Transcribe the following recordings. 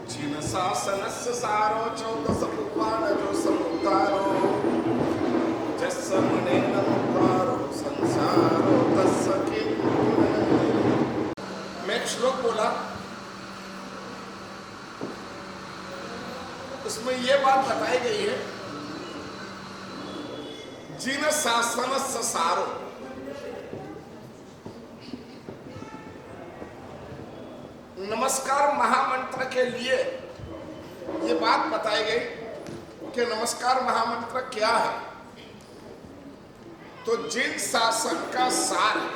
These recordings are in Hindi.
जिन शासनस्य सारो 14 पुराण जो समुद्धारो जस्मने नमकारो संसारो तस्य किम। मैं एक श्लोक बोला, उसमें ये बात बताई गई है, जिन शासनस्य सारो, नमस्कार महामंत्र के लिए ये बात बताई गई कि नमस्कार महामंत्र क्या है। तो जिन शासन का सार है,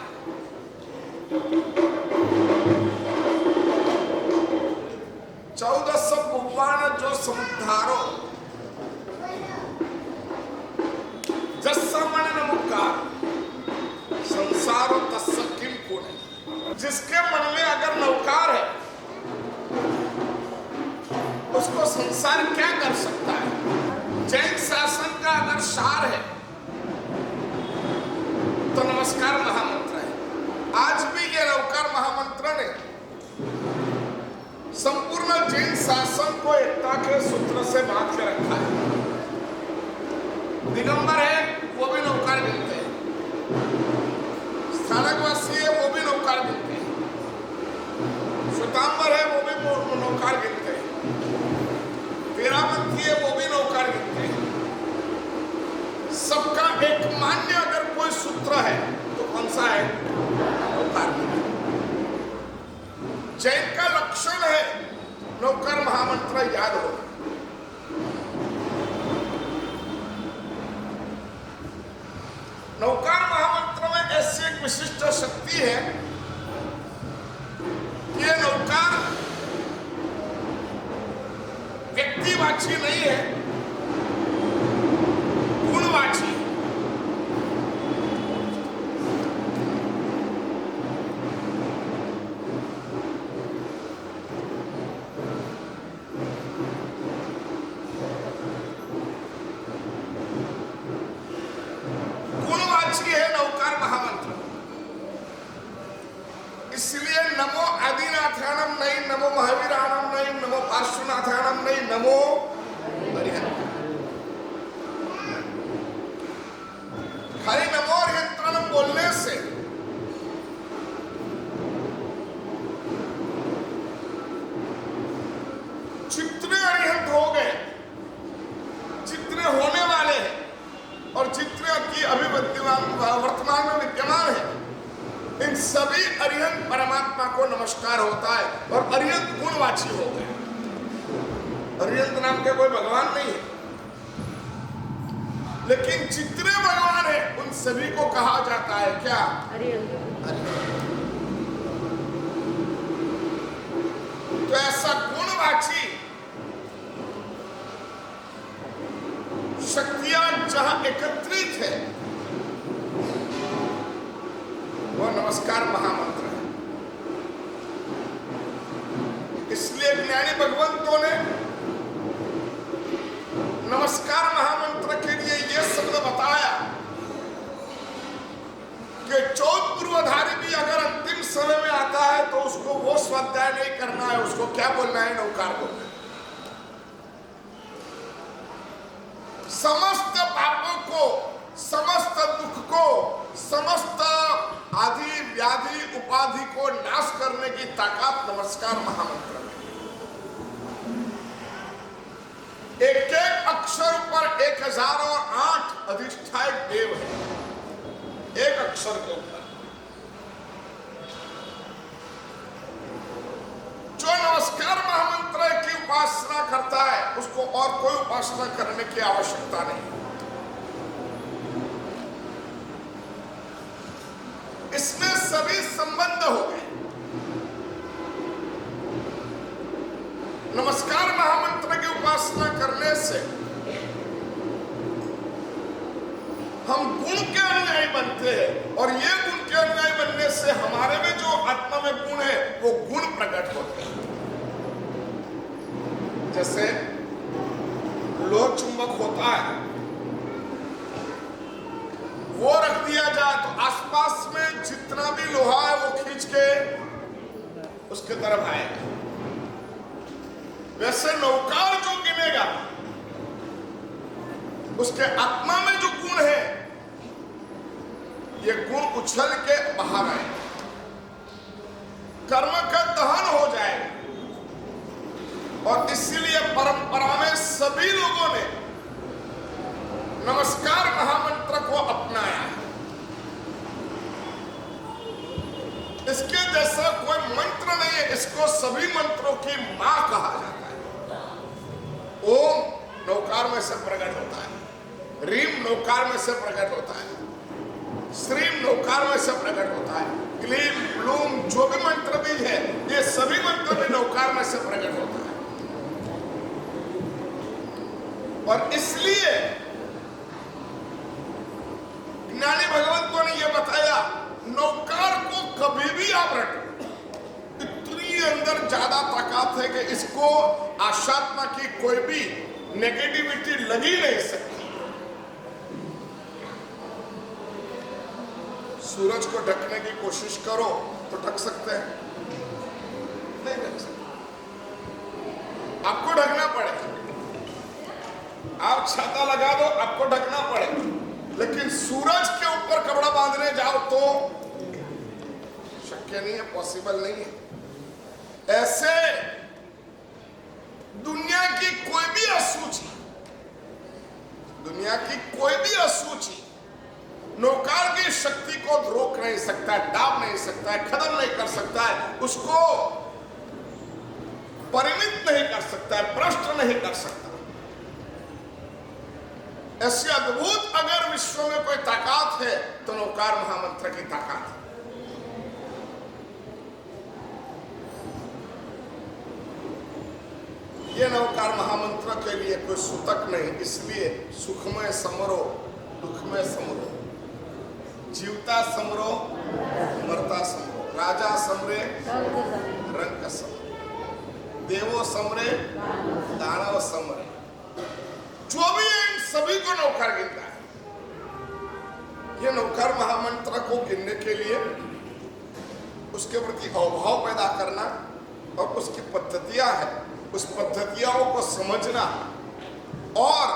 चौदह सौ भगवान जो समुद्धारो जस्मन नमकार संसारो तस्य किम पुण्य। जिसके मन में अगर नौकार है उसको संसार क्या कर सकता है। जैन शासन का अगर सार है तो नमस्कार महामंत्र है। आज भी ये नवकार महामंत्र ने संपूर्ण जैन शासन को एकता के सूत्र से बांध के रखा है। दिगंबर है वो भी नवकार गिनते हैं, स्थानकवासी है वो भी नवकार गिनते हैं, श्वेतांबर है वो भी नवकार गिनते हैं, वीरावंती है वो भी नवकार गिनते हैं। सबका एक मान्य अगर कोई सूत्र है तो कौन सा है? नवकार। जैन का लक्षण है नवकार महामंत्र याद हो। नवकार महामंत्र में ऐसी एक विशिष्ट शक्ति है कि ये नवकार व्यक्तिवाची नहीं है, गुणवाची। गुणवाची है नवकार महामंत्र। इसलिए नमो आदिनाथानम नहीं, नमो महावीरानम नहीं, नमो पार्श्वनाथानम नहीं, नमो हरिहर। खाली नमो हरिहंत्रम बोलने से जितने अरिहंत हो गए, जितने होने वाले हैं और जितने की अभी वर्तमान में विद्यमान है, इन सभी अरिहंत परमात्मा को नमस्कार होता है। और अरिहंत गुणवाची हो गए। अरिहंत नाम के कोई भगवान नहीं है, लेकिन जितने भगवान है उन सभी को कहा जाता है क्या? अरिहंत। तो ऐसा गुणवाची शक्तियां जहां एकत्रित है वो नमस्कार महामंत्र है। इसलिए ज्ञानी भगवंतों ने नमस्कार महामंत्र के लिए यह शब्द बताया कि चौथ पूर्वधारी भी अगर अंतिम समय में आता है तो उसको वो स्वाध्याय नहीं करना है, उसको क्या बोलना है? नवकार बोलना है। समस्त पापों को, समस्त दुख को, समस्त आदि व्याधि उपाधि को नाश करने की ताकत नमस्कार महामंत्र में। एक एक अक्षर पर 1008 अधिष्ठायक देव है, एक अक्षर के ऊपर। जो नमस्कार महामंत्र की उपासना करता है उसको और कोई उपासना करने की आवश्यकता नहीं। इसमें सभी संबंध हो गए। नमस्कार महामंत्र की उपासना करने से हम गुण के अनुयायी बनते हैं, और ये गुण के अनुयायी बनने से हमारे में जो आत्मा में गुण है वो गुण प्रकट होते हैं। जैसे लोह चुंबक होता है, वो रख दिया जाए तो आसपास में जितना भी लोहा है वो खींच के उसके तरफ आएगा। वैसे नौकार जो गिनेगा उसके आत्मा में जो गुण है ये गुण उछल के बाहर आए, कर्म का दहन हो जाए। और इसीलिए परंपरा में सभी लोगों ने नमस्कार महामंत्र को अपनाया। इसके जैसा कोई मंत्र नहीं है, इसको सभी मंत्रों की मां कहा जाता है। ओम नौकार में से प्रकट होता है, रीम नौकार में से प्रकट होता है, श्रीम नौकार में से प्रकट होता है, क्लीम प्लूम जो भी मंत्र बीज है ये सभी मंत्र भी नौकार में से प्रकट होता है। और इसलिए ज्ञानी भगवंतों ने यह बताया, नौकार को कभी भी आप रखो, इतनी अंदर ज्यादा ताकत है कि इसको आशात्मा की कोई भी नेगेटिविटी लगी नहीं सकती। सूरज को ढकने की कोशिश करो तो ढक सकते हैं? नहीं ढक सकते, आपको ढकना पड़ेगा। आप छाता लगा दो, आपको ढकना पड़ेगा। लेकिन सूरज के ऊपर कपड़ा बांधने जाओ तो शक्य नहीं है, पॉसिबल नहीं है। ऐसे दुनिया की कोई भी असूची नौकार की शक्ति को रोक नहीं सकता है, दाब नहीं सकता है, खत्म नहीं कर सकता है, उसको परिमित नहीं कर सकता है, भ्रष्ट नहीं कर सकता। ऐसी अद्भुत अगर विश्व में कोई ताकत है तो नौकार महामंत्र की ताकत है। ये नौकार महामंत्र के लिए कोई सूतक नहीं, इसलिए सुखमय समरो दुखमय समरो, जीवता समरो मरता समरो, राजा समरे रंग समरे, देवो समरे दानव समरे, जो भी है इन सभी को नौकार गिनता है। ये नौकार महामंत्र को गिनने के लिए उसके प्रति अभाव पैदा करना और उसकी पद्धतियां है, उस पद्धतियों को समझना और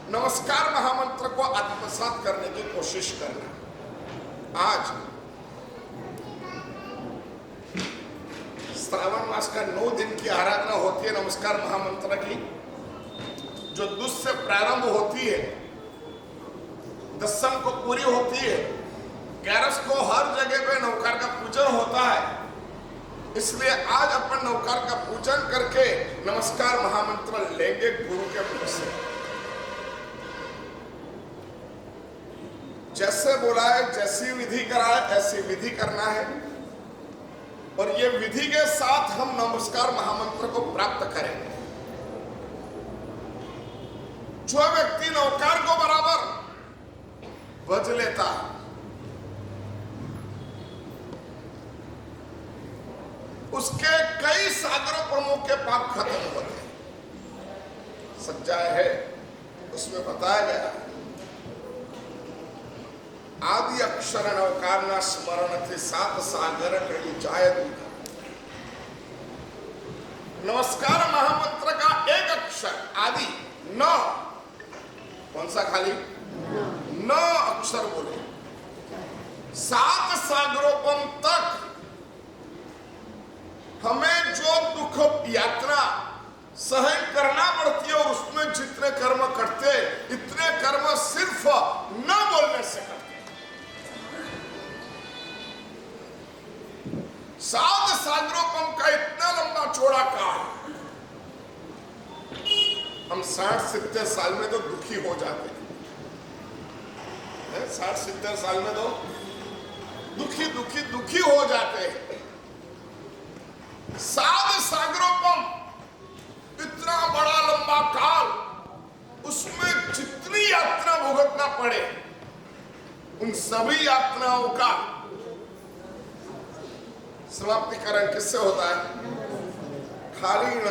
नमस्कार महामंत्र को आत्मसात करने की कोशिश करना। आज श्रावण मास का 9 दिन की आराधना होती है नमस्कार महामंत्र की, जो दुष् से प्रारंभ होती है, दसम को पूरी होती है, 11 को हर जगह पे नौकार का पूजन होता है। इसलिए आज अपन नौकार का पूजन करके नमस्कार महामंत्र लेंगे गुरु के मुख से। जैसे बोला है, जैसी विधि कराए ऐसी विधि करना है और ये विधि के साथ हम नमस्कार महामंत्र को प्राप्त करेंगे। जो व्यक्ति नौकार को बराबर भज लेता है, उसके कई सागरों प्रमुख के पाप खत्म होते हैं। सच्चाई है, उसमें बताया गया आदि अक्षर नौकार न स्मरण थे 7 सागर कड़ी जाय दूधा। नमस्कार महामंत्र का एक अक्षर आदि न, कौन सा खाली न अक्षर बोले, 7 सागरोपम तक हमें जो दुख यात्रा सहन करना पड़ती है और उसमें जितने कर्म करते इतने कर्म सिर्फ न बोलने से करते। 7 सागरोपम का इतना लंबा चौड़ा काल, हम 60-70 साल में तो दुखी हो जाते हैं। 60-70 साल में तो दुखी हो जाते हैं। 7 सागरोपम इतना बड़ा लंबा काल, उसमें जितनी यात्रा भुगतना पड़े उन सभी यात्राओं का समाप्तिकरण किससे होता है? खाली न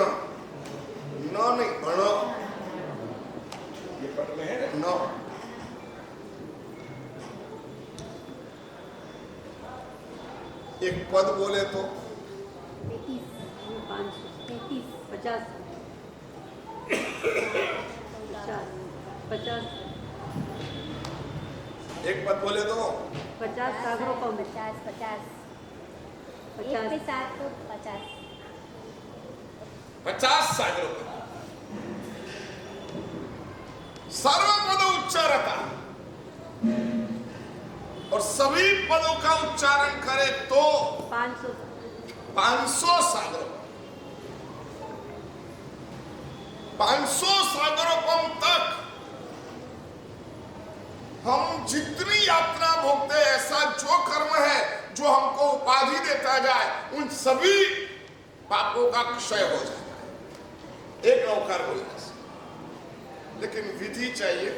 नहीं अण, ये पट में है न। एक पद बोले तो 33, 533, 50 50 एक पद बोले तो 50 सागरों को 50 50 50 एक के साथ तो 50 50 सागरों का सर्वपद उच्चारता और सभी पदों का उच्चारण करे तो 500 सागरों 500 सागरों तक हम जितनी यात्रा भोगते हैं, ऐसा जो कर्म है जो हमको उपाधि देता जाए, उन सभी पापों का क्षय हो जाता है एक नौकार बोलने से। लेकिन विधि चाहिए,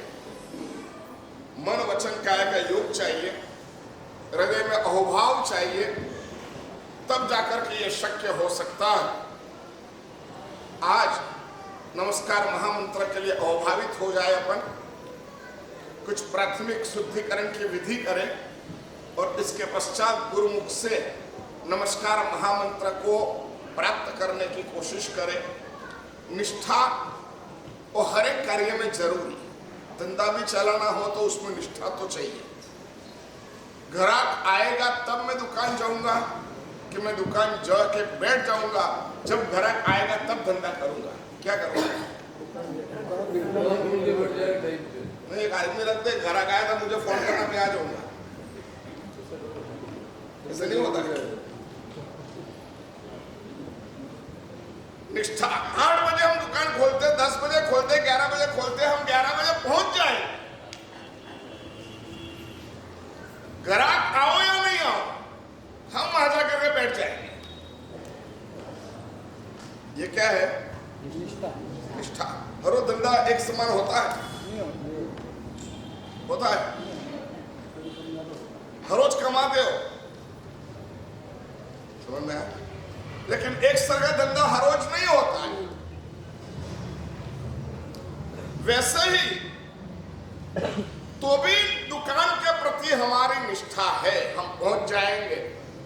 मन वचन काया का योग चाहिए, हृदय में अहोभाव चाहिए, तब जाकर के ये शक्य हो सकता है। आज नमस्कार महामंत्र के लिए अभावित हो जाए, अपन कुछ प्राथमिक शुद्धिकरण की विधि करें और इसके पश्चात गुरुमुख से नमस्कार महामंत्र को प्राप्त करने की कोशिश करें। निष्ठा और हर एक कार्य में जरूरी, धंधा भी चलाना हो तो उसमें निष्ठा तो चाहिए। ग्राहक आएगा तब मैं दुकान जाऊंगा कि मैं दुकान जाके बैठ जाऊंगा? जब ग्राहक आएगा तब धंधा करूंगा। क्या करूंगा? नहीं, एक आदमी लगते ग्राहक आया था मुझे फोन करना, मैं आ जाऊंगा, ऐसे नहीं होता। निष्ठा 8 बजे हम दुकान खोलते, 10 बजे खोलते, 11 बजे खोलते, हम 11 बजे पहुंच जाए। ग्राहक आओ या नहीं आओ, हम आ जाकर के बैठ जाएंगे। ये क्या है? निष्ठा। हर रोज धंधा एक समान होता है? होता है? हर रोज कमाते हो, समझ में आया? लेकिन एक सर का धंधा हर रोज नहीं होता है। वैसे ही तो भी दुकान के प्रति हमारी निष्ठा है। हम पहुंच जाएंगे,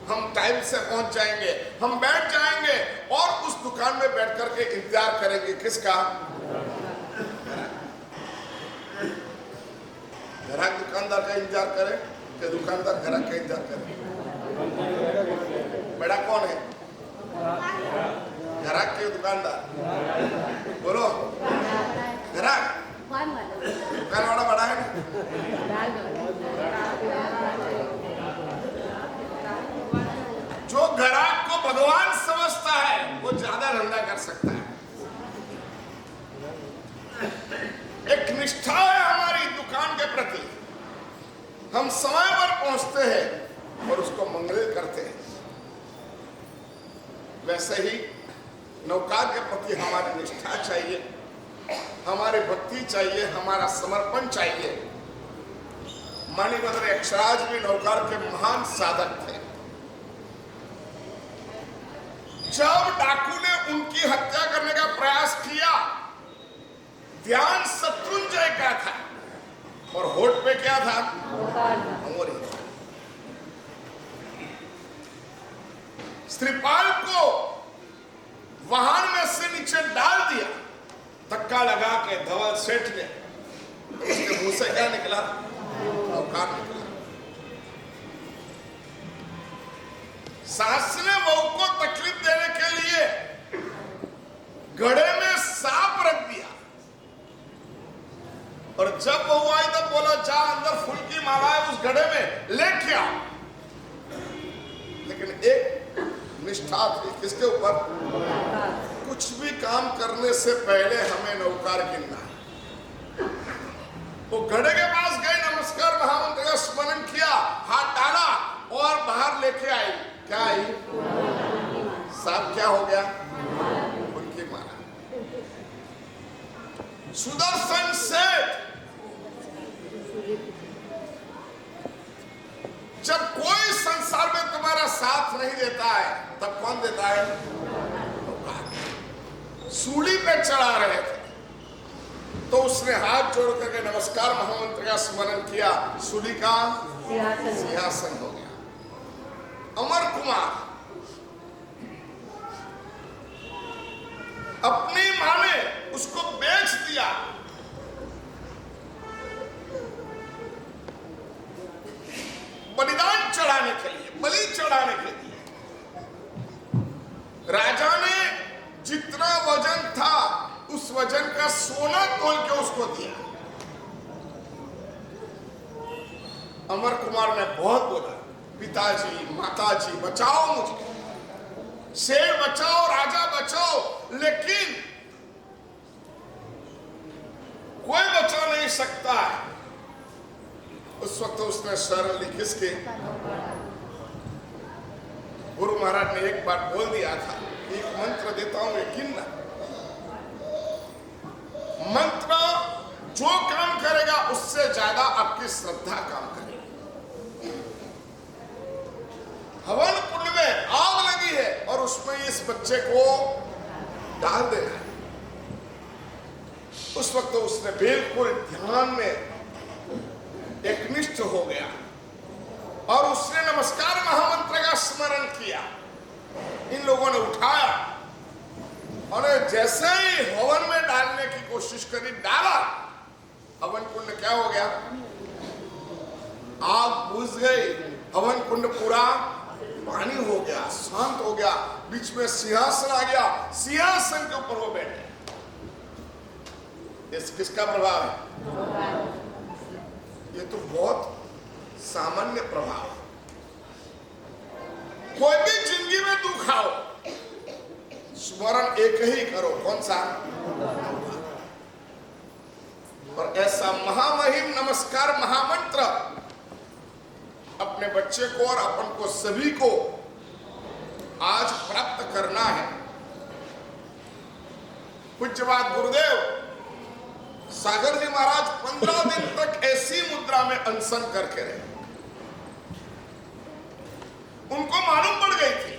हम टाइम से पहुंच जाएंगे, हम बैठ जाएंगे और उस दुकान में बैठ करके इंतजार करेंगे। किसका? ग्राहक दुकानदार का इंतजार करे कि दुकानदार ग्राहक का इंतजार करे? बड़ा कौन है? ग्राहक के दुकानदार? बोलो, ग्राहक। दुकान वाला बड़ा है ना? जो ग्राहक को भगवान समझता है वो ज्यादा धंधा कर सकता है। एक निष्ठा है हमारी दुकान के प्रति, हम समय पर पहुंचते हैं और उसको मंगल करते हैं। वैसे ही नौकार के प्रति हमारी निष्ठा चाहिए, हमारी भक्ति चाहिए, हमारा समर्पण चाहिए। माणिभद्र यक्षराज भी नौकार के महान साधक थे। जब डाकू ने उनकी हत्या करने का प्रयास किया, ध्यान शत्रुंजय का था और होठ पे क्या था? अंगूरी। श्रीपाल को वाहन में से नीचे डाल दिया, धक्का लगा के धवल सेठ ने, उसके मुंह से क्या निकला? औकार निकला। सास ने बहू को तकलीफ देने के लिए घड़े में सांप रख दिया और जब बहू आई तब बोला जा अंदर फूल की माला है उस घड़े में लेके आओ। लेकिन एक निष्ठा थी किसके ऊपर? कुछ भी काम करने से पहले हमें नौकार गिनना है। वो घड़े के पास गए, नमस्कार महामंत्र का स्मरण किया, हाथ डाला और बाहर लेके आई। क्या आई? सांप क्या हो गया? उनकी माला। सुदर्शन सेठ जब कोई संसार में तुम्हारा साथ नहीं देता है तब कौन देता है? सूली पे चढ़ा रहे थे तो उसने हाथ जोड़ करके नमस्कार महामंत्र का स्मरण किया, सूली का सिंहासन हो गया। अमर कुमार अपनी मां ने उसको बेच दिया? बलिदान चढ़ाने के लिए, बलि चढ़ाने के लिए। राजा ने जितना वजन था उस वजन का सोना तोल के उसको दिया। अमर कुमार ने बहुत बोला, पिताजी माताजी बचाओ मुझे, शेर बचाओ, राजा बचाओ, लेकिन कोई बचा नहीं सकता है। उस वक्त उसने शरण ली किसके? गुरु महाराज ने एक बार बोल दिया था, एक मंत्र देता हूं, ये गिनना। मंत्र जो काम करेगा उससे ज्यादा आपकी श्रद्धा काम करेगी। हवन कुंड में आग लगी है और उसमें इस बच्चे को डाल देना है। उस वक्त उसने बिल्कुल ध्यान में एकनिष्ठ हो गया और उसने नमस्कार महामंत्र का स्मरण किया। इन लोगों ने उठाया और जैसे ही हवन में डालने की कोशिश करी, डाला, हवन कुंड क्या हो गया? आग बुझ गई, हवन कुंड पूरा पानी हो गया, शांत हो गया, बीच में सिंहासन आ गया, सिंहासन के ऊपर वो बैठे। किसका प्रभाव है? ये तो बहुत सामान्य प्रभाव है। कोई भी जिंदगी में दुख आओ, स्मरण एक ही करो, कौन सा? और ऐसा महामहिम नमस्कार महामंत्र अपने बच्चे को और अपन को सभी को आज प्राप्त करना है। पूज्यपाद गुरुदेव सागर जी महाराज 15 दिन तक ऐसी मुद्रा में अनशन करके रहे। उनको मालूम पड़ गई थी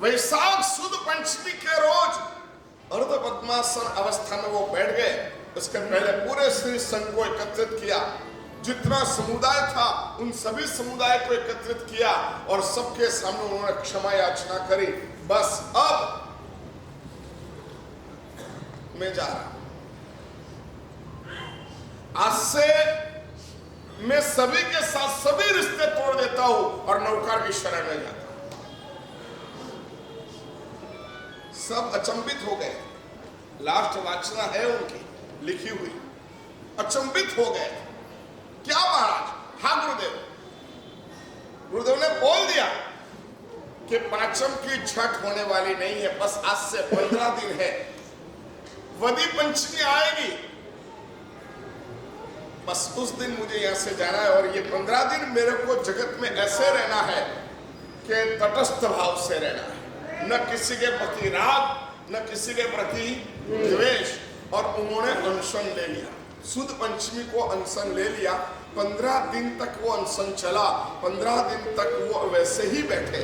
वैशाख सुद पंचमी के रोज अर्ध पद्मासन अवस्था में वो बैठ गए। उसके पहले पूरे श्री संघ को एकत्रित किया, जितना समुदाय था उन सभी समुदाय को एकत्रित किया और सबके सामने उन्होंने क्षमा याचना करी। बस अब मैं जा रहा, आज से मैं सभी के साथ सभी रिश्ते तोड़ देता हूं और नौकार की शरण में जाता हूं। सब अचंभित हो गए। लास्ट वाचना है उनकी लिखी हुई, अचंभित हो गए। क्या महाराज? हाँ गुरुदेव। गुरुदेव ने बोल दिया कि पांचम की छठ होने वाली नहीं है, बस आज से 15 दिन है, वदी पंचमी आएगी, बस उस दिन मुझे यहां से जाना है और ये 15 दिन मेरे को जगत में ऐसे रहना है कि तटस्थ भाव से रहना है, न किसी के प्रति राग, न किसी के प्रति द्वेष। और उन्होंने अनशन ले लिया, सुद पंचमी को अनशन ले लिया। 15 दिन तक वो अनशन चला, 15 दिन तक वो वैसे ही बैठे।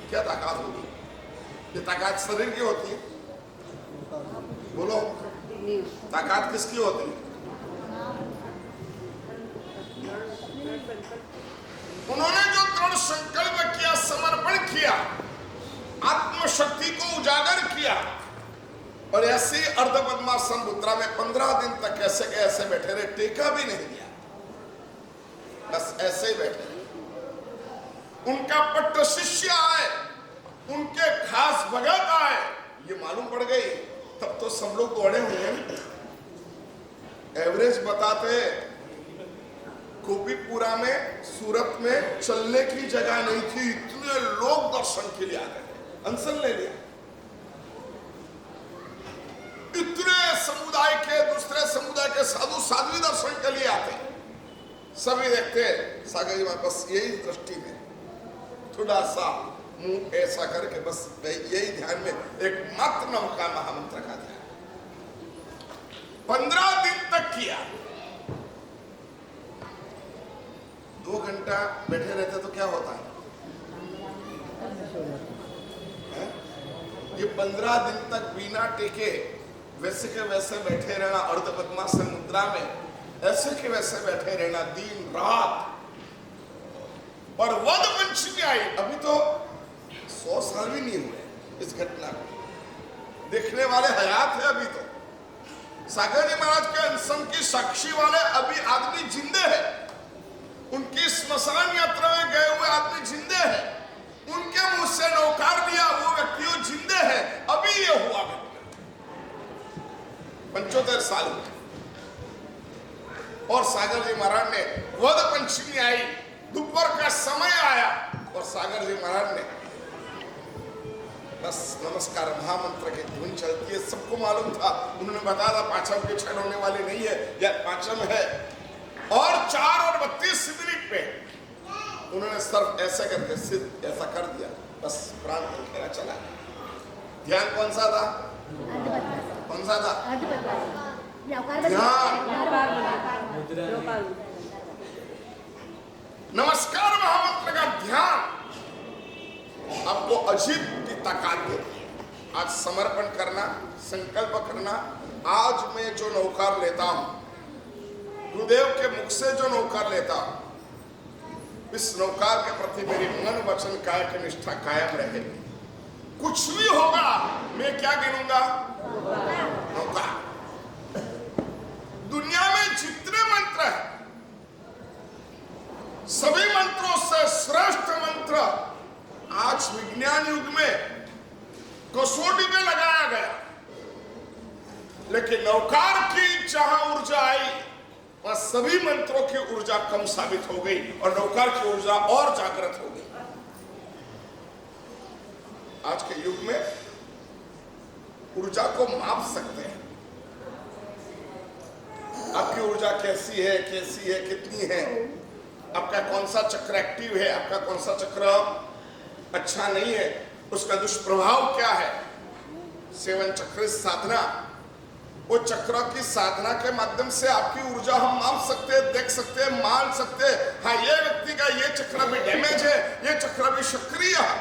क्या ताकत होगी? ये ताकत शरीर की होती है? बोलो, ताकत किसकी होती है? उन्होंने जो दृढ़ संकल्प किया, समर्पण किया, आत्मशक्ति को उजागर किया और ऐसे अर्ध पद्मासन मुद्रा में 15 दिन तक कैसे के ऐसे बैठे रहे, टेका भी नहीं दिया, बस ऐसे ही बैठे। उनका पट्ट शिष्य आए, उनके खास भगत आए, ये मालूम पड़ गई, तब तो सब लोग दौड़े हुए हैं। एवरेज बताते गोपीपुरा में, सूरत में चलने की जगह नहीं थी, इतने लोग दर्शन के लिए आ गए, अनशन ले लिया। इतने समुदाय के, दूसरे समुदाय के साधु साध्वी दर्शन के लिए आते, सभी देखते सागर जी में बस यही दृष्टि में थोड़ा सा मुंह ऐसा करके बस यही ध्यान में एक मात्र नमस्कार महामंत्र का ध्यान 15 दिन तक किया। 2 घंटा बैठे रहते तो क्या होता है? ये 15 दिन तक बिना टेके वैसे के वैसे बैठे रहना, अर्ध पद्मासन मुद्रा में ऐसे के वैसे बैठे रहना दिन रात। और वद पंचमी आई, अभी तो 100 साल भी नहीं हुए, इस घटना को। देखने वाले हयात है अभी तो। सागर जी महाराज के अनशन की साक्षी वाले अभी आदमी जिंदे हैं। उनकी स्मशान यात्रा में गए हुए आदमी जिंदे हैं। उनके मुंह से नौकार लिया वो व्यक्ति जिंदे हैं। अभी ये हुआ घटना 75 साल हुए। और सागर जी महाराज ने वध पंचमी आई, दोपहर का समय आया और सागर जी महाराज ने बस नमस्कार महामंत्र की धुन चलती है, सबको मालूम था। उन्होंने बताया था पांचम की क्षण होने वाली नहीं है, या पांचम है। और 4 और 32 मिनट पे उन्होंने सिर्फ ऐसे करके सिर्फ ऐसा कर दिया, बस प्राण खेला चला। ध्यान कौन सा था? कौन सा था? ध्यान। नमस्कार महामंत्र का ध्यान आपको अजीब की ताकत देती है। आज समर्पण करना, संकल्प करना, आज मैं जो नौकार लेता हूं, गुरुदेव के मुख से जो नौकार लेता हूं, इस नौकार के प्रति मेरी मन वचन काया की निष्ठा कायम रहेगी। कुछ भी होगा मैं क्या गिनूंगा? नौकार। दुनिया में जितने मंत्र हैं, सभी मंत्रों से श्रेष्ठ मंत्र आज विज्ञान युग में कसौटी में लगाया गया। लेकिन नौकार की जहां ऊर्जा आई वहां सभी मंत्रों की ऊर्जा कम साबित हो गई और नौकार की ऊर्जा और जागृत हो गई। आज के युग में ऊर्जा को माप सकते हैं। आपकी ऊर्जा कैसी है, कितनी है, आपका कौन सा चक्र एक्टिव है, आपका कौन सा चक्र अच्छा नहीं है, उसका दुष्प्रभाव क्या है। 7 चक्र साधना, वो चक्र की साधना के माध्यम से आपकी ऊर्जा हम माप सकते हैं, देख सकते हैं, मान सकते हैं। हाँ, ये व्यक्ति का ये चक्र भी डैमेज है, ये चक्र भी सक्रिय है,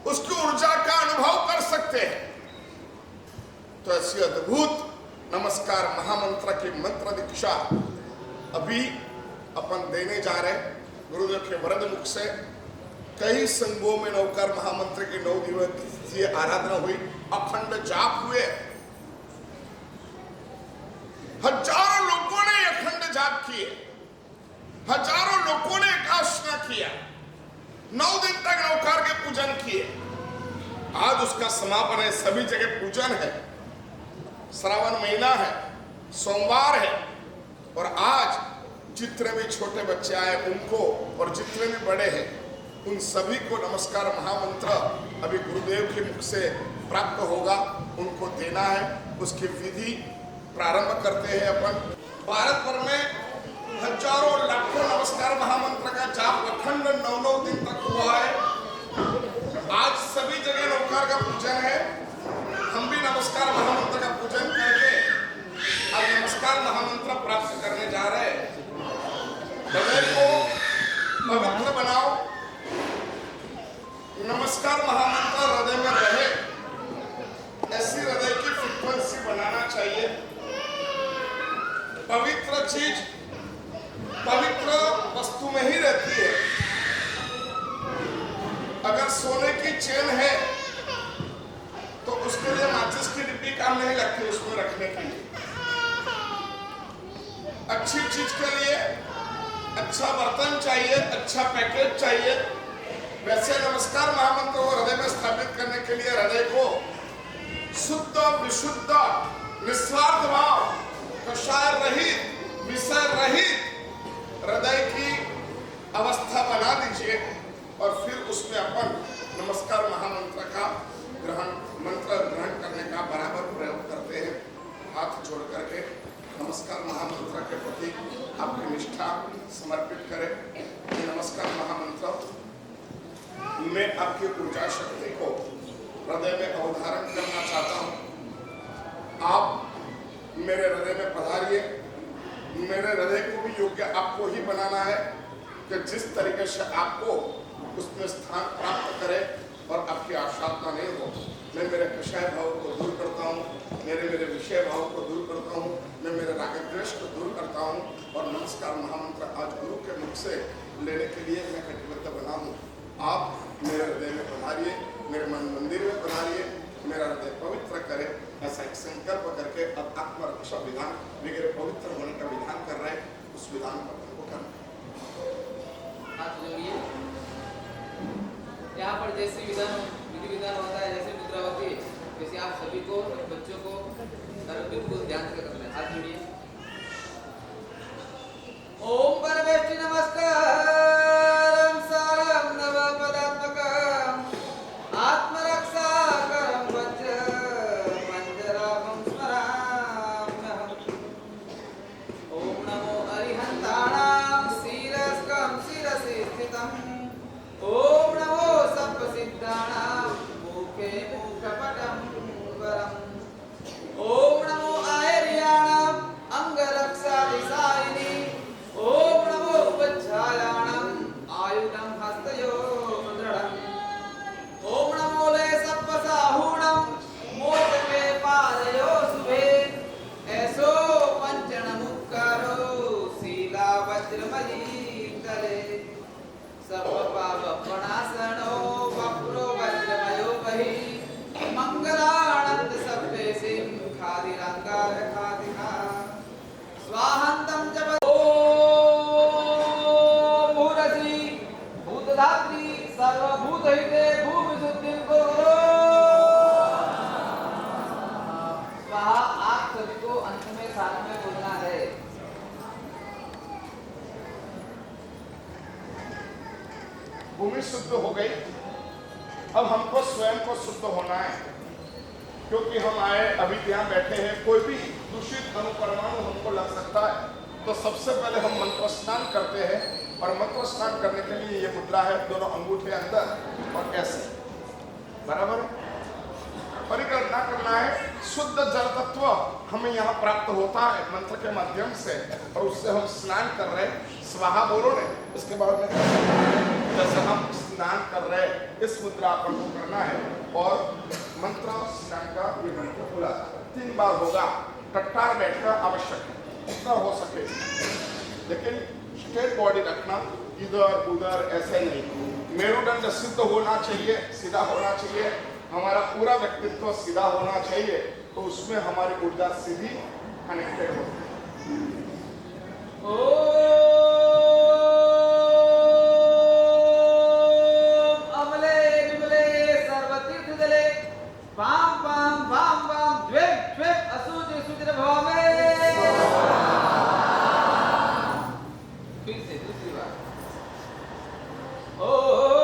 उसकी ऊर्जा का अनुभव कर सकते हैं। तो ऐसी अद्भुत नमस्कार महामंत्र की मंत्र दीक्षा अभी अपन देने जा रहे हैं। गुरुदेव के वरद मुख से कई संघों में नौकार महामंत्र की 9 दिवसीय आराधना हुई, अखंड जाप हुए। हजारों लोगों ने अखंड जाप किए, हजारों लोगों ने एकादशना किया, 9 दिन तक नौकार के पूजन किए। आज उसका समापन है, सभी जगह पूजन है। श्रावण महीना है, सोमवार है, और आज जितने भी छोटे बच्चे आए उनको और जितने भी बड़े हैं उन सभी को नमस्कार महामंत्र अभी गुरुदेव के मुख से प्राप्त होगा, उनको देना है। उसकी विधि प्रारंभ करते हैं अपन। भारत भर में हजारों लाखों नमस्कार महामंत्र का जाप अखंड 9 दिन तक हुआ है। आज सभी जगह नौकार का पूजन है। हम भी नमस्कार महामंत्र का पूजन करके आज नमस्कार महामंत्र प्राप्त करने जा रहे हैं। हृदय को पवित्र बनाओ, नमस्कार महामंत्र हृदय में रहे, ऐसी हृदय की फ्रीक्वेंसी बनाना चाहिए। पवित्र चीज पवित्र वस्तु में ही रहती है। अगर सोने की चेन है तो उसके लिए माचिस की डिब्बी काम नहीं लगती उसमें रखने के लिए। अच्छी चीज के लिए अच्छा बर्तन चाहिए, अच्छा पैकेज चाहिए। वैसे नमस्कार महामंत्र को हृदय में स्थापित करने के लिए हृदय को शुद्ध, विशुद्ध, निस्वार्थ भाव, कषाय रहित, विषय रहित हृदय की अवस्था बना दीजिए और फिर उसमें अपन नमस्कार महामंत्र का मंत्र ग्रहण करने का बराबर प्रयोग करते हैं। हाथ जोड़ करके नमस्कार महामंत्र के प्रति आपकी निष्ठा समर्पित करें। ये नमस्कार महामंत्र मैं आपकी ऊर्जा शक्ति को हृदय में अवधारण करना चाहता हूँ। आप मेरे हृदय में पधारिए। मेरे हृदय को भी योग्य आपको ही बनाना है कि जिस तरीके से आपको उसमें स्थान प्राप्त करे और आपकी आशात्मा नहीं हो। मैं मेरे कषाय भाव को दूर करता हूँ, मेरे विषय भाव को दूर करता हूँ, मैं मेरे राग द्वेष को दूर करता हूँ। और नमस्कार महामंत्र आज गुरु के मुख से लेने के लिए मैं कटिबद्ध बना हूँ। आप मेरे हृदय में पधारिए। मेरे मन मंदिर में पधारिए, मेरा हृदय पवित्र करे, ऐसा एक संकल्प करके अब आत्मरक्षा विधान वगैरह पवित्र होने का विधान कर रहे हैं, उस विधान को हमको करना। हाथ जोड़िए। यहाँ पर जैसे विधि विधान होता है, जैसे मुद्रा होती है, वैसे आप सभी को, बच्चों को बिल्कुल ध्यान से करना है। हाथ जोड़िए। ओम परमेष्टि नमस्कारम सारम नव पदात्मकम आत्मरक्षाकरम वज्र मंजराभं स्मराम्यहम्। ओम नमो अरिहन्ताणां शिरस्कं शिरसि स्थितम्। ओम नमो सर्वसिद्धानां मुखे मुखपटं वरम्। ओम नमो आयर्याणां अंगरक्षादिशायिनी। ओम नमो उपच्छायाणां आयुधं हस्तयोः दृढम्। ओम नमो ले सप्पसाहूणं मोचके पादयोः शुभे। ऐसो पंचणमुक्कारो शीला वज्रमयी तले। सर्वपापप्रणाशनो वक्रो वज्रमयो बहि। मंगलानंद सप्तेसिं खादिरंगारखादिका। स्वाहन्तं जप। ओम भूरसि भूतधात्री सर्वभूतहिते भूविशुद्धिं कुरु। स्वाहा। आप सभी को अंत में साथ में बोलना है। भूमि शुद्ध हो गई, अब हमको स्वयं को शुद्ध होना है, क्योंकि हम आए अभी यहाँ बैठे हैं, कोई भी दूषित अनुपरमाणु हमको लग सकता है। तो सबसे पहले हम मंत्र स्नान करते हैं, और मंत्र स्नान करने के लिए ये मुद्रा है, दोनों अंगूठे अंदर और ऐसे बराबर परिकल्पना करना है। शुद्ध जल तत्व हमें यहाँ प्राप्त होता है मंत्र के माध्यम से, और उससे हम स्नान कर रहे हैं। स्वाहा बोलो ने, इसके बाद में जैसे हम स्नान कर रहे हैं, इस मुद्रा को करना है, और मंत्र स्नान का ये मंत्र बोला 3 बार होगा। टट्टार बैठना आवश्यक है, जितना हो सके, लेकिन स्ट्रेट बॉडी रखना, इधर उधर ऐसे नहीं। मेरुदंड सिद्ध होना चाहिए, सीधा होना चाहिए, हमारा पूरा व्यक्तित्व सीधा होना चाहिए, तो उसमें हमारी ऊर्जा सीधी कनेक्टेड होती है। ओम अमले विमले सर्वतीर्थ जले पाम पाम वाम वाम द्वेम द्वेम असुच सुचिर भवामे। फिर से दूसरी बार। ओम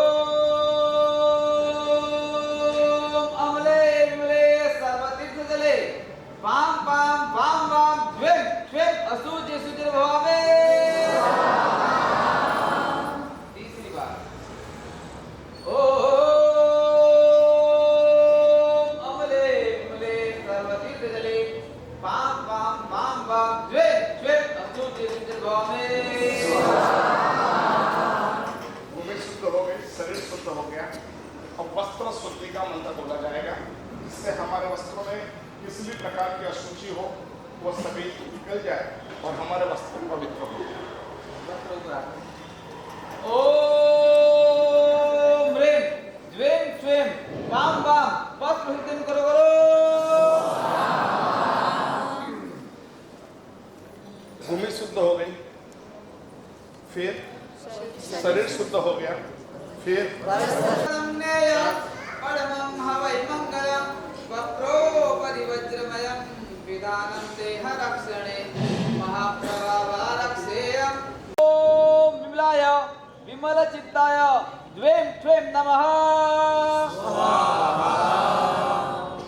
अमले विमले सर्वतीर्थ जले पाम पाम वाम वाम द्वेम द्वेम असुच सुचिर भवामे। तीसरी बार। ओम अमले विमले सर्वतीर्थ जले पाम पाम वाम वाम द्वेम द्वेम असुच सुचिर भवामे। भूमि शुद्ध हो गई, शरीर शुद्ध हो गया, अब वस्त्र शुद्धि का मंत्र बोला जाएगा, जिससे हमारे वस्त्रों में किसी भी प्रकार की अशुचि हो वो सभी निकल जाए और हमारे वस्त्र पवित्र हो जाए। ओम ह्रीं द्वें स्वें वाम वाम वस्त्रहितं करो करो। भूमि शुद्ध हो गई, फिर शरीर शुद्ध हो गया, फिर परमं हवै मंगलम् वक्रो परिवज्रमयं विधानं देह रक्षणे महाप्रभावारक्षेयम्। ओम विमलाय विमल चित्ताय द्वें द्वें नमः।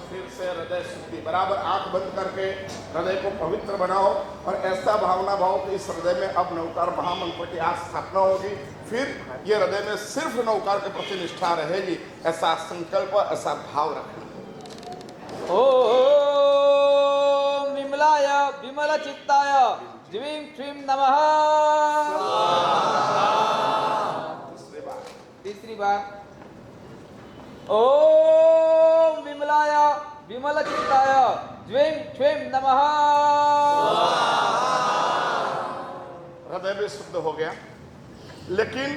फिर से हृदय शुद्धि, बराबर आंख बंद करके हृदय को पवित्र बनाओ, और ऐसा भावना भाव कि इस हृदय में अब नवकार महामंत्र की आज स्थापना होगी। फिर ये हृदय में सिर्फ नवकार के प्रति निष्ठा रहेगी, ऐसा संकल्प, ऐसा भाव रखना। ओम विमलाय विमल चित्ताय द्वीं त्वीं नमः। तीसरी बार। ओम विमलाय विमल चित्ताय द्वीं त्वीं नमः। हृदय भी शुद्ध हो गया, लेकिन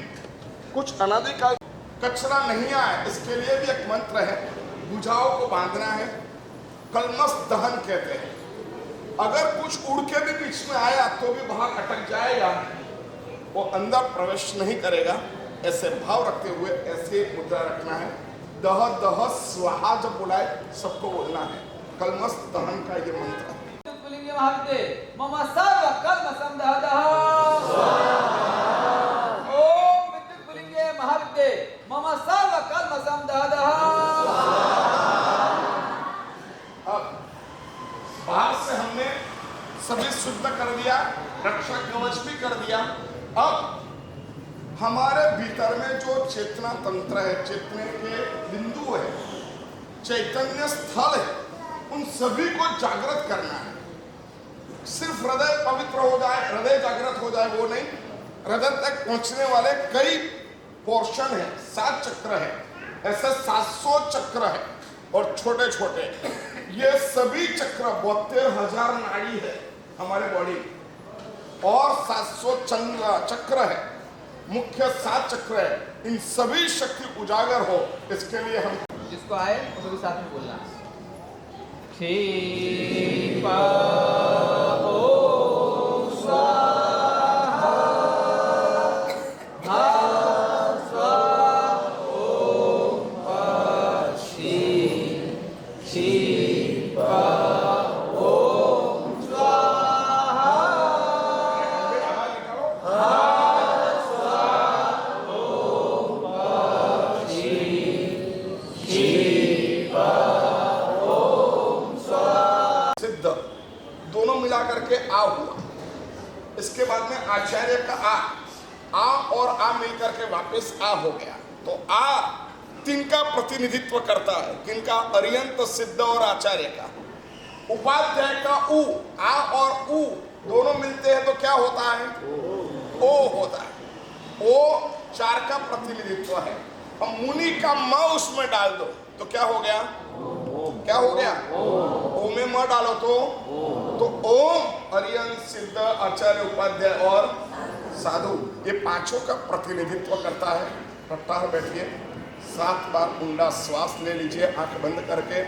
कुछ अनादिकाल कचरा नहीं आए, इसके लिए भी एक मंत्र है, बुझाओ को बांधना है, कलमस दहन कहते हैं। अगर कुछ उड़ के भी बीच में आया तो भी बाहर अटक जाएगा, वो अंदर प्रवेश नहीं करेगा। ऐसे भाव रखते हुए ऐसे मुद्रा रखना है। दह दह स्वाहा जब बुलाए सबको बोलना है, कलमस दहन का ये मंत्र। पुलिंगे महाविद्ये मम सर्व कल्मषं दह दह। ओम विद्युत पुलिंगे महाविद्ये मम सर्व कल्मषं दह दह। अब बाहर से हमने सभी शुद्ध कर दिया, रक्षा कवच भी कर दिया। अब हमारे भीतर में जो चेतना तंत्र है, चेतने के बिंदु है, चैतन्य स्थल है, उन सभी को जागृत करना है। सिर्फ हृदय पवित्र हो जाए, हृदय जागृत हो जाए वो नहीं, हृदय तक पहुंचने वाले कई पोर्शन है, 7 चक्र है, ऐसे 700 चक्र है और छोटे छोटे ये सभी चक्र 72,000 नाड़ी है हमारे बॉडी और 700 चक्र है, मुख्य 7 चक्र है। इन सभी शक्ति उजागर हो, इसके लिए हम जिसको आए वो सभी साथ में बोलना। क्षीपा ओम स्वाहा हा स्वाहा ओम पक्षी क्षीपा ओम स्वाहा आवाज निकालो। सिद्ध दोनों मिला करके आ हुआ। इसके बाद में आचार्य का आ और आ मिलकर के वापस आ हो गया। तो आ तीन का प्रतिनिधित्व करता है, किनका? अर्यंत, सिद्ध और आचार्य का। उपाध्याय का उ, आ और उ दोनों मिलते हैं तो क्या होता है? ओ होता है। ओ 4 का प्रतिनिधित्व है। अब मुनि का म उसमें डाल दो तो क्या हो गया? क्या हो गया? ओ में म डालो तो ओम, अर्यंत, सिद्ध, आचार्य, उपाध्याय और साधु, ये 5 का प्रतिनिधित्व करता है। रट्टार बैठिए, 7 बार ऊंडा श्वास ले लीजिए आंख बंद करके।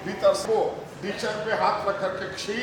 भीतर से टीचर पे हाथ रख करके क्षी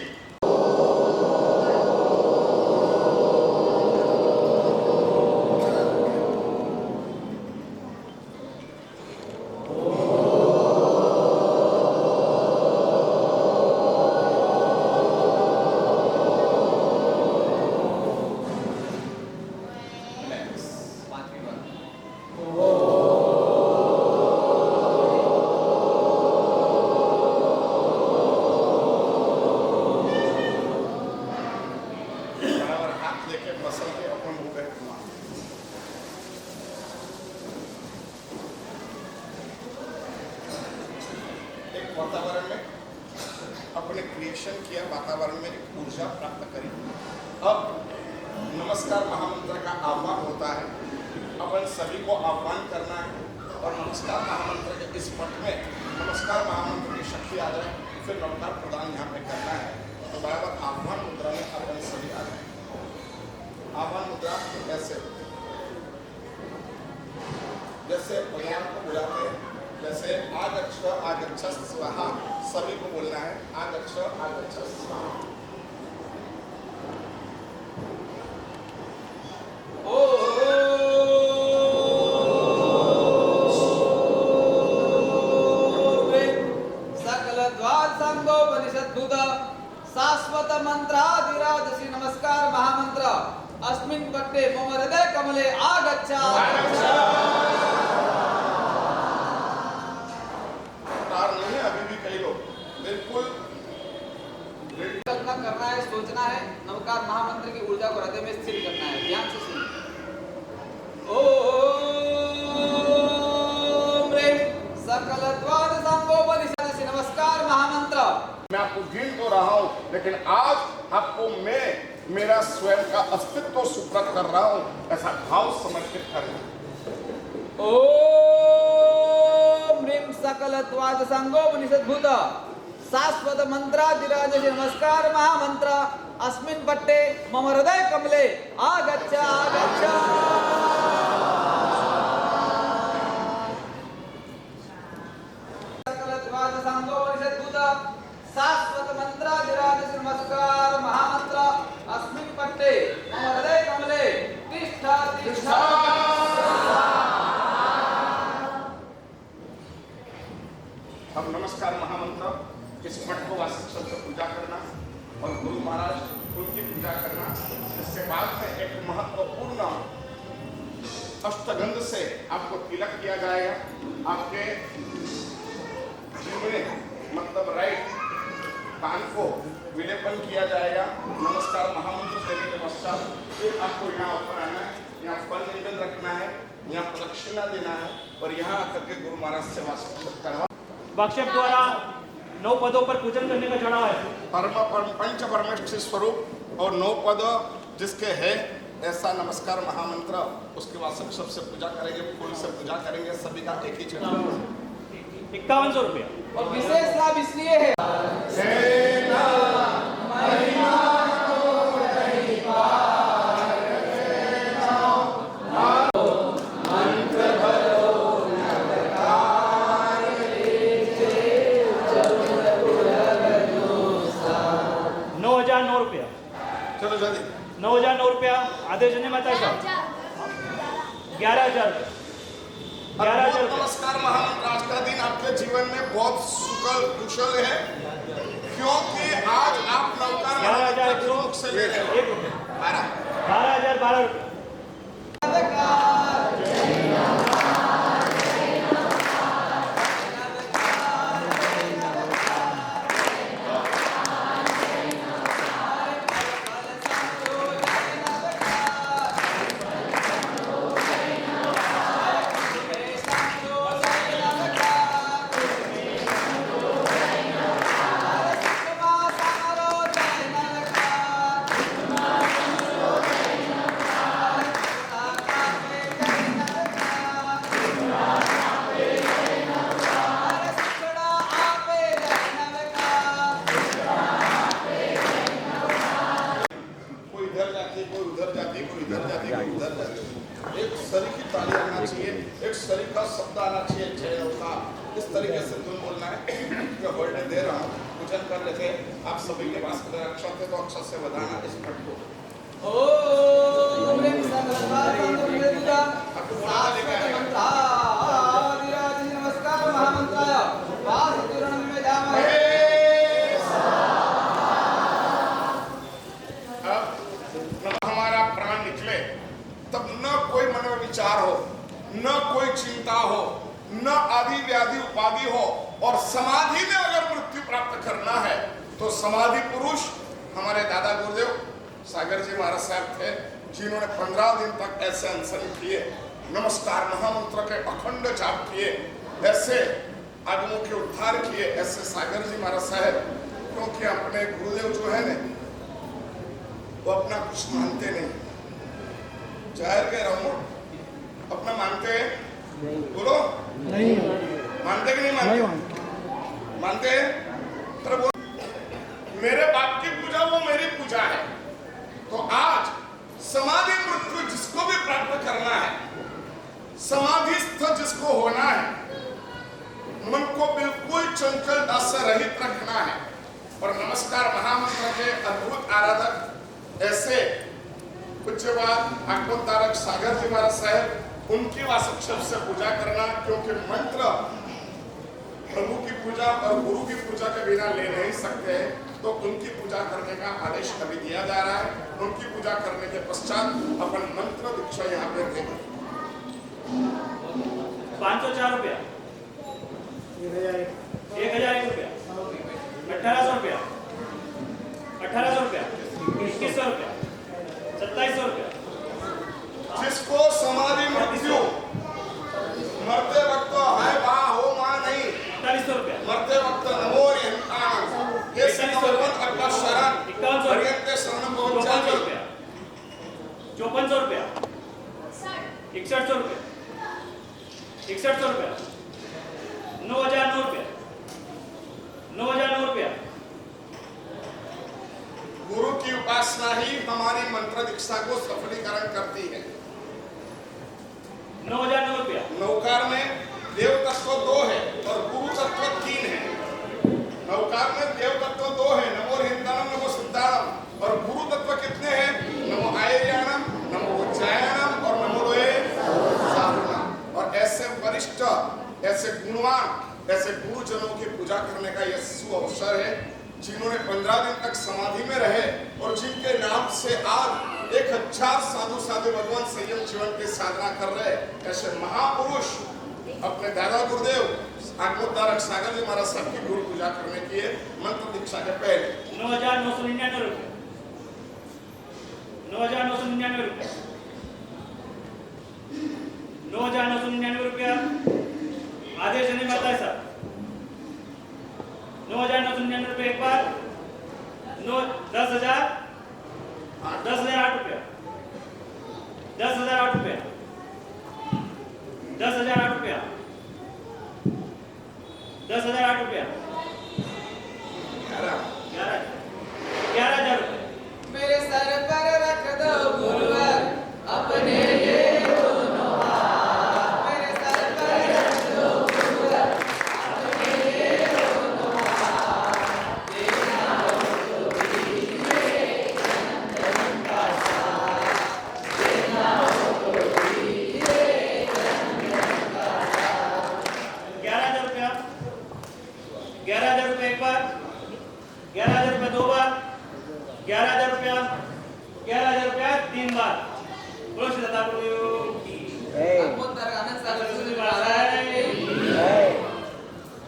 वातावरण में अपने क्रिएशन किया, वातावरण में एक ऊर्जा प्राप्त करी। अब नमस्कार महामंत्र का आह्वान होता है। अपन सभी को आह्वान करना है और नमस्कार महामंत्र के इस पट में नमस्कार महामंत्र की शक्ति आ जाए, फिर नमस्कार प्रदान यहाँ पे करना है। तो बराबर आह्वान मुद्रा में अपन सभी आ जाए। आह्वान मुद्रा ऐसे, जैसे भगवान को बुलाते हैं, जैसे आगच्छ आगच्छ स्वाहा, सभी को बोलना है आगच्छ आगच्छ स्वाहा। सकल द्वार संगोपनिषद्भूत शाश्वत मंत्राधिराज श्री नमस्कार महामंत्र अस्मिन् पट्टे मम हृदय कमले आगच्छ नहीं है, अभी भी कई लोग बिल्कुल कल्पना करना है, सोचना है, नमस्कार महामंत्र की ऊर्जा को हृदय में स्थिर करना है। ध्यान से सुनिए। ओम ह्रीं सकल द्वार संगोपनिषद श्री नमस्कार महामंत्र। मैं आपको गिन तो रहा हूँ, लेकिन आज आपको मैं मेरा स्वयं का अस्तित्व सुप्रत कर रहा हूँ, ऐसा भाव समर्पित करना। ओम ह्रीं सकल द्वार संगोपनिषद्भूत शाश्वत मंत्राधिराज श्री नमस्कार महामंत्र अस्मिन् पट्टे मम हृदय कमले आगच्छ आगच्छ। अष्टगंध से आपको तिलक किया जाएगा, आपके जिम्मे मतलब राइट कान को विलेपन किया जाएगा। नमस्कार महामंत्र देने के पश्चात फिर आपको यहाँ ऊपर आना है, यहाँ फल निवेदन रखना है, यहाँ प्रदक्षिणा देना है और यहाँ आकर के गुरु महाराज से वास्तव करवा। वाक्षेप द्वारा 9 पदों पर पूजन करने का चढ़ाव है। पंच परमेष्ठी स्वरूप और 9 पद जिसके है ऐसा नमस्कार महामंत्र, उसके बाद सबसे पूजा करेंगे, फूल से पूजा करेंगे, सभी का एक ही चढ़ाव। 5100 रुपया। और विशेष लाभ इसलिए है ₹9,009। चलो जल्दी 9,009 रुपया। आदेश ने माता साहब 11,000 रुपया। 11,000 रुपया। नमस्कार महामंत्र आज का दिन आपके जीवन में बहुत सुखद कुशल है, क्योंकि आज आप नवकार महामंत्र से ले रहे हो। 12,012 रुपया। एक सरी की ताली आना चाहिए, एक सरी का शब्द आना चाहिए, जय होता। इस तरीके से तुम बोलना है। मैं वर्ड दे रहा हूँ, पूजन कर लेते आप सभी के पास अक्षर थे तो अक्षर से बधाना इस पट को। ओम ह्रीं सकलपालतंत्रवेदिका सास्वतमन्त्रादिराज नमस्कार महामंत्राय वासुदेवनं विजामहे। हमारा प्राण निकले तब न कोई मनोविचार हो, न कोई चिंता हो, न आदि व्याधि उपाधि हो, और समाधि में अगर मृत्यु प्राप्त करना है तो समाधि पुरुष हमारे दादा गुरुदेव सागर जी महाराज साहब थे, जिन्होंने 15 दिन तक ऐसे अनशन किए, नमस्कार महामंत्र के अखंड जाप किए, ऐसे आगमों के उद्धार किए, ऐसे सागर जी महाराज साहब। क्योंकि अपने गुरुदेव जो है ना वो अपना कुछ मानते नहीं, जाहिर कह रहा हूं, अपना मानते हैं? बोलो नहीं मानते कि नहीं मानते? मानते हैं? तो बोलो मेरे बाप की पूजा वो मेरी पूजा है। तो आज समाधि मृत्यु जिसको भी प्राप्त करना है, समाधिस्थ जिसको होना है, मन को बिल्कुल चंचलता से रहित रखना है, और नमस्कार महामंत्र के अद्भुत आराधक ऐसे पूज्यपाद आत्मोद्धारक सागर जी महाराज साहब, उनकी वासक्षेप से पूजा करना, क्योंकि मंत्र प्रभु की पूजा और गुरु की पूजा के बिना ले नहीं सकते हैं, तो उनकी पूजा करने का आदेश अभी दिया जा रहा है। उनकी पूजा करने के पश्चात अपन मंत्र दीक्षा यहाँ पे देंगे। 504 रुपया। 1,001 रुपया। 1,800 रुपया। 1,800 रुपया। 2,100 रुपया। 2,700 रुपया। जिसको समाधि मृत्यु मरते वक्त है बा हो मां नहीं, 4,500 रुपया। मरते वक्त नमो यंतान ये संभवन अल्लाह शरण 5100 पर्यंत शरण पहुंच 5400 जाए। रुपया। 5400 रुपया। 6100 रुपया। 6100 रुपया। 9,009 रुपया। 9,009 रुपया। गुरु की उपासना ही हमारी मंत्र दीक्षा को सफलीकरण करती है। 9,009 रुपया। नौकार में देव तत्व 2 है और गुरु तत्व 3 है। नौकार में देव तत्व 2 है, नमो हिंदानम नमो सिद्धानम, और गुरु तत्व कितने हैं? नमो आयर्याणम, नमो उज्जयनम और नमो साधुनम। और ऐसे वरिष्ठ, ऐसे गुणवान, ऐसे गुरुजनों की पूजा करने का यह सुअवसर है, जिन्होंने 15 दिन तक समाधि में रहे और जिनके नाम से आज 1000 साधु साधु भगवान संयम जीवन की साधना कर रहे ऐसे महापुरुष अपने दादा गुरुदेव आत्मोद्धारक सागर जी महाराज साहब की गुरु पूजा करने की है मंत्र दीक्षा के पहले 9,999 रुपये 9,999 रुपये 9,999 रुपया आदेश नहीं माता है साहब 9,999 रुपये एक बार 10,000 10,008 रुपया 10,008 रुपया 10,008 रुपया 10,008 रुपया 11,000 रुपये मेरे सर पर रख दो गुरुवर अपने ये दोनों हाथ मेरे सर पर रख दो गुरुवर अपने ये दोनों हाथ देना हो तो भी मेरे जन्म का साथ देना हो तो भी मेरे जन्म का साथ 11,000 रुपया 11,000 रुपये एक बार 11,000 रुपये दो बार 11,000 रुपया 11,000 रुपया 3 बार बोलो श्री दाता गुरुदेव की आत्मोद्धारक आनंद सागर सरस्वती जी महाराज महाराज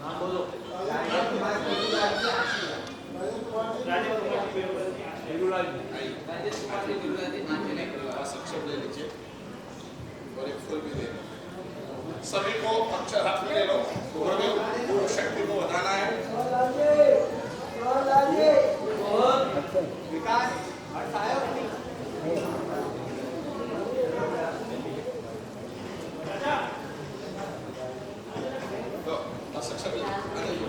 हाँ बोलो राजेश कुमार जी गुरुराज राजेश कुमार जी गुरुराज जी मान लेने अक्षर ले लीजिए और एक फूल भी दे सभी को अक्षर हाथ में ले लो गुरुदेव गुरु शक्ति को बताना है विकास अच्छा तो 10 अक्षर ले लीजिए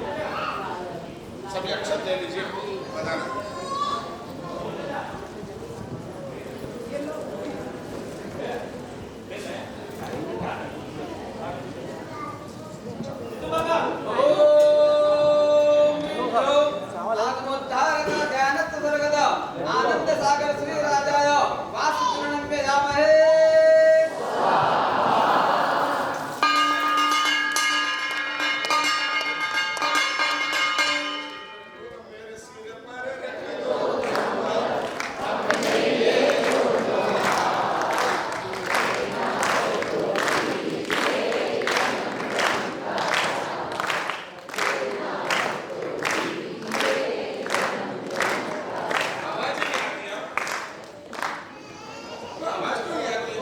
सभी अक्षर ले लीजिए बताना तो बाबा आत्मोद्धारक ध्यानस्थ सर्वगत आनंद सागर श्री राजाय वासुचरणं वेदामहे मेरे सिर पर रख दो आवाज नहीं आती है आवाज नहीं आती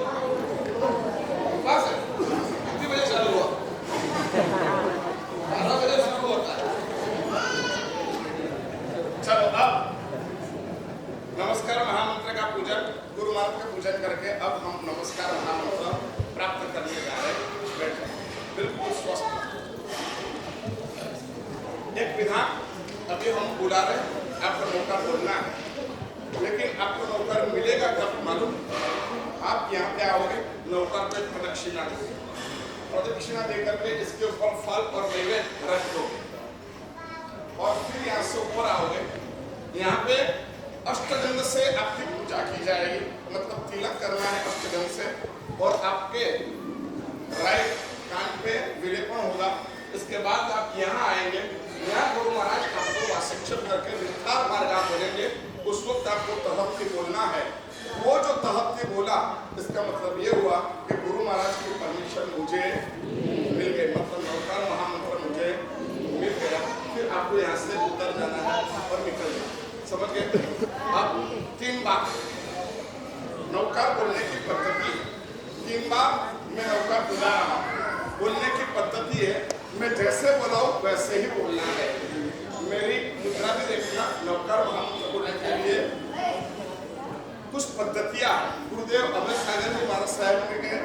बस कितने बजे चालू हुआ 12 बजे शुरू होता है चलो अब नमस्कार महामंत्र का पूजन गुरु महाराज का पूजन करके अब हम नमस्कार महामंत्र प्राप्त करने जा रहे हैं बैठ जाओ बिल्कुल स्वस्थ एक विधान अभी हम बुला रहे हैं आपको मौका बोलना है लेकिन आपको नौकर मिलेगा कब मालूम आप यहाँ पे आओगे नौकर पे प्रदक्षिणा दोगे प्रदक्षिणा देकर के इसके ऊपर फल और नैवेद्य रख दोगे और फिर यहाँ से ऊपर आओगे यहाँ पे अष्टगंध से आपकी पूजा की जाएगी मतलब तिलक करना है अष्टगंध से और आपके राइट कान पे विलेपन होगा इसके बाद आप यहाँ आएंगे यहाँ गुरु महाराज आपको वासिक्षण करके विस्तार मार्ग आप बोलेंगे उस वक्त आपको तहप्ती बोलना है वो जो तहप्ती बोला इसका मतलब ये हुआ कि गुरु महाराज की परमिशन मुझे मिल गई मतलब नौकार महामंत्र मुझे मिल गया फिर आपको यहाँ से उतर जाना है और निकल जाना समझ गए अब 3 बार नौकार बोलने की पद्धति 3 बार मैं नौकार बुला रहा हूँ बोलने की पद्धति है मैं जैसे बोलाऊं वैसे ही बोलना है मेरी मुद्रा भी देखना नौकार महामंत्र बोलने के लिए कुछ पद्धतियां गुरुदेव अभय सागर जी महाराज साहब ने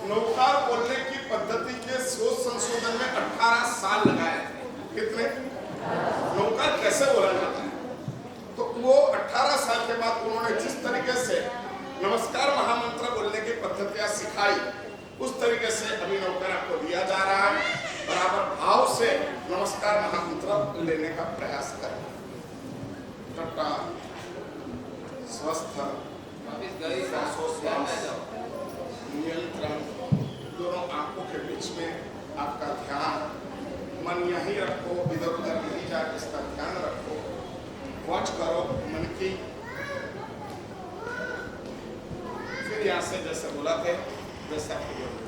नौकार बोलने की पद्धति के सोच संशोधन में 18 साल लगाए कितने नौकार कैसे बोला जाता है तो वो 18 साल के बाद उन्होंने जिस तरीके से नमस्कार महामंत्र बोलने की पद्धतियां सिखाई उस तरीके से अभी नौकर आपको दिया जा रहा है बराबर भाव से नमस्कार महामंत्र लेने का प्रयास करें टट्टा स्वस्थ नियंत्रण दोनों आंखों के बीच में आपका ध्यान मन यहीं रखो इधर उधर नहीं जाके इसका ध्यान रखो वॉच करो मन की बात है वैसा ही बोलो।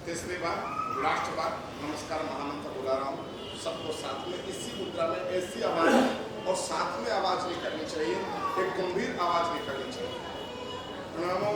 तीसरी बार लास्ट बार नमस्कार महामंत्र बुला रहा हूँ सबको साथ में इसी मुद्रा में ऐसी आवाज और साथ में आवाज निकलनी चाहिए, एक गंभीर आवाज निकलनी चाहिए। नमो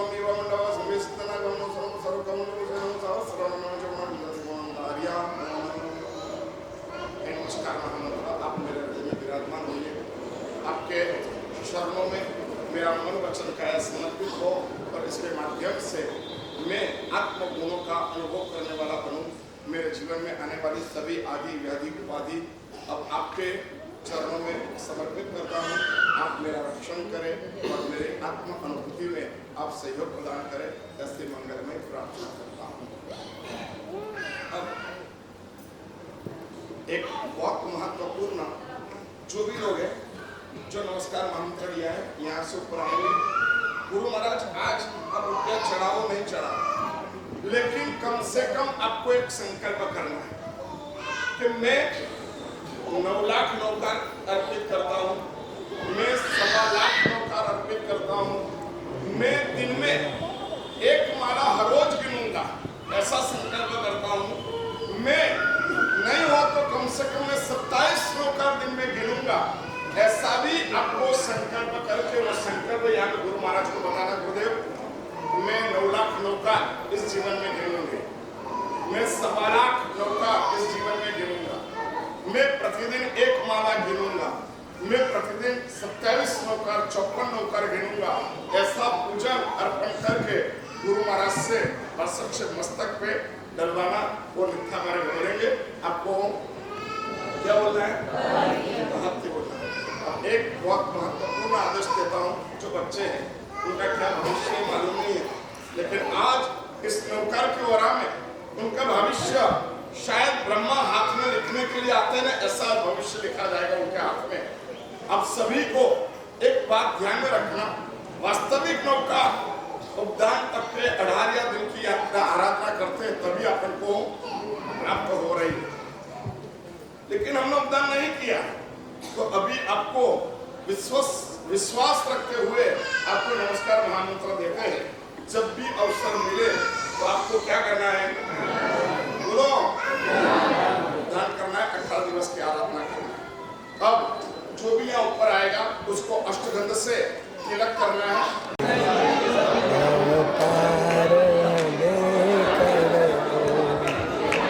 मीवा मंडवा समेतना गमनो सर्व कमनो सेनो सहस्रनाम जपना आर्या नमस्कार महामंत्र आप मेरे हृदय में विराजमान होइए। आपके चरणों में मेरा मन वचन काया समर्पित हो और इसके माध्यम से मैं आत्म गुणों का अनुभव करने वाला बनूं। मेरे जीवन में आने वाली सभी आदि व्याधि उपाधि अब आपके चरणों में समर्पित करता हूँ। आप मेरा रक्षण करें और मेरे आत्म अनुभूति में आप सहयोग प्रदान करें। ऐसे मंगलमय प्रार्थना करता हूँ। अब एक बहुत महत्वपूर्ण जो भी लोग हैं जो नमस्कार मंत्र लिया है यहाँ से ऊपर आएंगे। गुरु महाराज आज अब रुपया चढ़ाओ नहीं चढ़ा, लेकिन कम से कम आपको एक संकल्प करना है कि मैं 9 लाख नौकर अर्पित करता हूँ, मैं 1.25 लाख नौकर अर्पित करता हूँ, मैं दिन में 1 माला हर रोज गिनूंगा, ऐसा संकल्प करता हूँ। मैं नहीं हो तो कम से कम मैं 27 नौकर दिन में गिनूंगा, ऐसा भी आपको संकल्प करके वो संकल्प यहाँ पे गुरु महाराज को बताना। गुरुदेव मैं 9 लाख नौकर इस जीवन में गिनूंगी, मैं 1.25 लाख नौकर इस जीवन में गिनूंगा, मैं प्रतिदिन 1 माला गिनूंगा, मैं प्रतिदिन 27 नौकर 54 नौकर गिनूंगा। ऐसा पूजन अर्पण करके गुरु महाराज से बरसक्ष मस्तक पे डलवाना। वो नित्या हमारे बोलेंगे। आपको क्या बोलना है? भक्ति बोलना है। अब एक बहुत महत्वपूर्ण आदेश देता हूँ। जो बच्चे हैं उनका क्या भविष्य मालूम नहीं है, लेकिन आज इस नौकर की ओरा में उनका भविष्य शायद ब्रह्मा हाथ में लिखने के लिए आते हैं, ऐसा भविष्य लिखा जाएगा उनके हाथ में। अब सभी को एक बात ध्यान में रखना, वास्तविक नौका उपदान तक के 18 दिन की यात्रा आराधना करते हैं तभी अपन को प्राप्त हो रही है, लेकिन हमने उपदान नहीं किया। तो अभी आपको विश्वास रखते हुए आपको नमस्कार महामंत्र देते हैं। जब भी अवसर मिले तो आपको क्या करना है? बोलो, दान करना है, 18 दिवस की आराधना करना है। अब जो भी यहाँ ऊपर आएगा उसको अष्टगंध से तिलक करना है।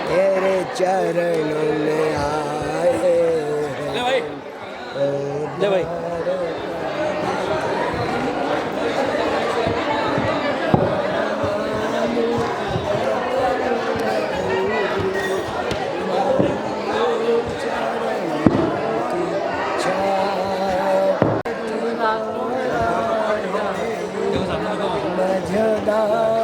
तेरे चरणों में आए ले भाई, ले भाई। मझदार